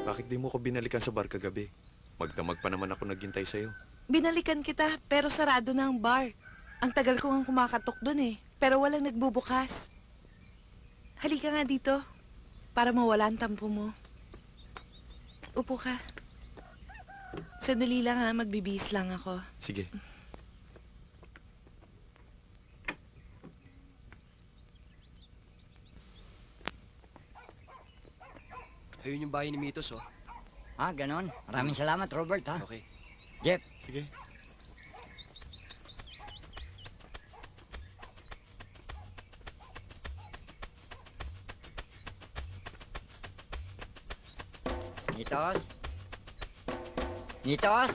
Bakit di mo ko binalikan sa bar kagabi? Magdamag pa naman ako naghintay sa'yo. Binalikan kita, pero sarado na ang bar. Ang tagal ko nga kumakatok dun eh, pero walang nagbubukas. Halika nga dito, para mawala ang tampo mo. Upo ka. Sandali lang ha, magbibihis lang ako. Sige. Ayun yung bahay ni Mitos, oh. Ah, ganon. Maraming salamat, Robert, ha? Okay. Jeff, Sige. Nitos? Nitos?